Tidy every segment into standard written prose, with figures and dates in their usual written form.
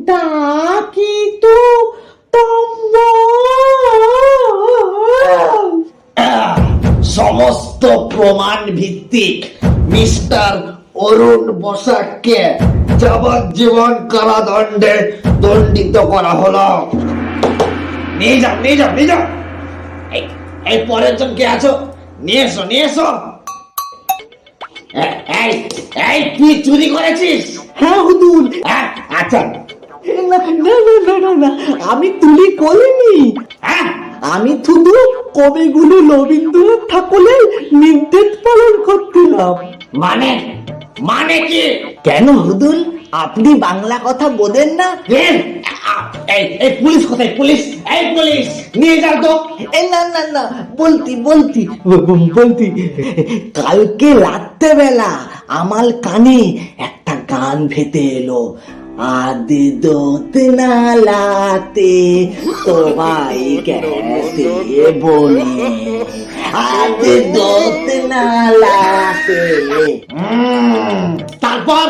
ডাকিতো সমস্ত প্রমাণ ভিত্তিক মিস্টার অরুণ বসাককে যাবজ্জীবন কারাদণ্ডে দণ্ডিত করা হলো। নিয়ে যাও নিয়ে যাও নিয়ে যাও। এই পরের জন কে আছো? নিয়ে এসো নিয়ে এসো। এই এই তুই চুরি করেছিস? হ্যাঁ হুজুর। আচ্ছা না না না না না, আমি তুলি করিনি। হ্যাঁ আমি শুধু কবিগুরু রবীন্দ্রনাথ ঠাকুরের নির্দেশ পালন করছিলাম। মানে মানে কি? কেন হুজুর, আপনি বাংলা কথা বোঝেন না? এই পুলিশ কোথায়? পুলিশ, এই পুলিশ নিয়ে যাও তো। এই না না না, বলতি কালকে রাত্রে বেলা আমার কানে একটা গান ভেতে এলো। আদে দোত নালাতে তোমায় কেতে বলি, আদে দোত নালাতে। তারপর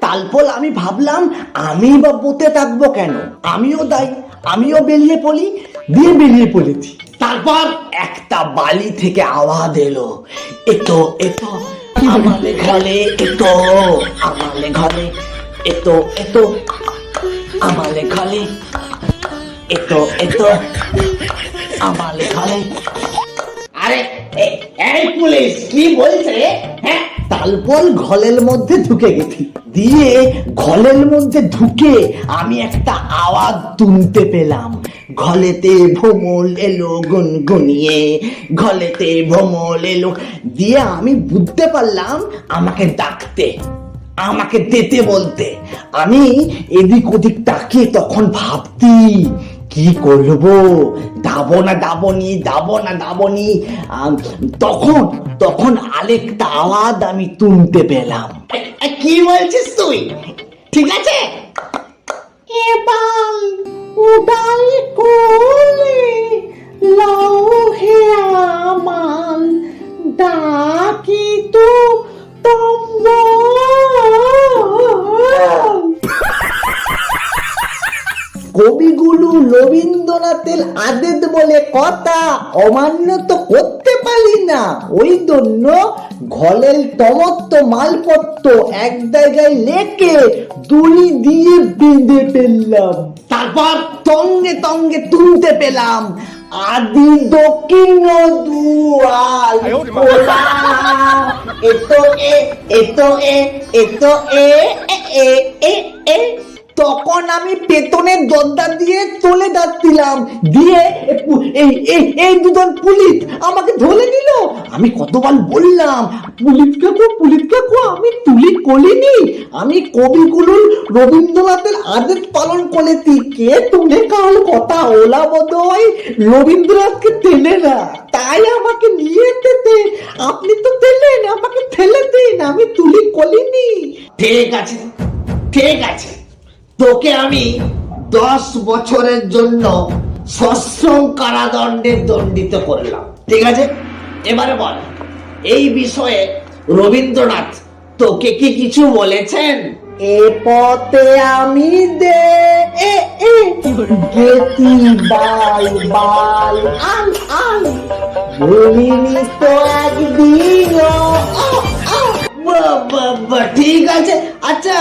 তারপর আমি ভাবলাম আমি বা বসে থাকবো কেন, আমিও দায়ী, আমিও বেরিয়ে পড়েছি। তারপর একটা বালি থেকে আওয়াজ এলো, এতো এতো আমালে ঘরে, এতো আমালে ঘরে, এতো এতো আমালে ঘরে, এতো এতো আমালে ঘরে। আরে এই পুলিশ কি বলছে? হ্যাঁ তারপর ঘরের মধ্যে ঢুকে গেছি, দিয়ে ঘরের মধ্যে ঢুকে আমি একটা আওয়াজ শুনতে পেলাম, ঘলেতে ভোমল এলো গুনগুনিয়ে, ঘলেতে ভোমল এলো। দিয়ে আমি বুঝতে পারলাম আমাকে ডাকতে, আমাকে যেতে বলতে। আমি এদিক ওদিক তাকিয়ে তখন ভাবতি কি করবো, দাবো না দাবনি। তখন আরেকটা আওয়াজ আমি শুনতে পেলাম। কি বলছিস তুই? ঠিক আছে এবার উদাই কোলে লাও হে আমার, ডাকি তো কবিগুরু রবীন্দ্রনাথের আদেশ বলে কথা অমান্য তো করতে পারি না, ওই জন্য ঘরের সমস্ত মালপত্র এক জায়গায় লেকে দড়ি দিয়ে বেঁধে ফেললাম। তারপর তঙ্গে তুলতে পেলাম, আদি দক্ষিণ দুয়ার খোলা, এতো এ। তখন আমি পেতনের দরজা দিয়ে চলে যাচ্ছিলাম, দিয়ে এই দুজন পুলিশ আমাকে ধরে নিল। আমি কতবার বললাম, পুলিশ কাকু আমি তুলি করিনি, আমি কবিগুরু রবীন্দ্রনাথের আদেশ পালন করেছি। কে তুলে কাল কথা ওলা বোধহয় রবীন্দ্রনাথকে টেনে না, তাই আমাকে নিয়ে যেতে। আপনি তো টেলেন, আমাকে ঠেলে দিন, আমি তুলি করিনি। ঠিক আছে, তোকে আমি 10 বছরের জন্য সশ্রম কারাদণ্ডে দণ্ডিত করলাম। ঠিক আছে, এবারে বল এই বিষয়ে রবীন্দ্রনাথ তোকে কি কিছু বলেছেন? এ পথে আমি গেছি বাল ভুলিনি তো একদিনও। ঠিক আছে। আচ্ছা,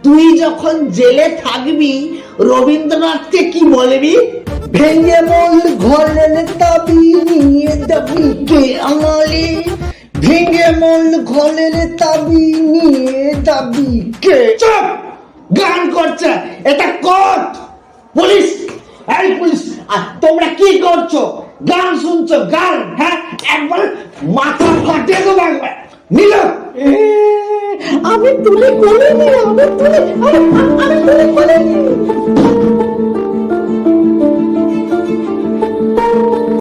তুই যখন জেলে থাকবি রবীন্দ্রনাথকে কি বলবি? ভেঙে মল ঘরের তাবি নিয়ে যাবি কে আমালি, ভেঙে মল ঘরের তাবি নিয়ে যাবি কে। চুপ! গান করছে, এটা কোর্ট। পুলিশ, এই পুলিশ, আর তোমরা কি করছো? গান শুনছো? গান? হ্যাঁ, একবার মাথা ফাটিয়ে দেবো একবার। নিল আমি তুলি করিনি, আমি তুলি করিনি।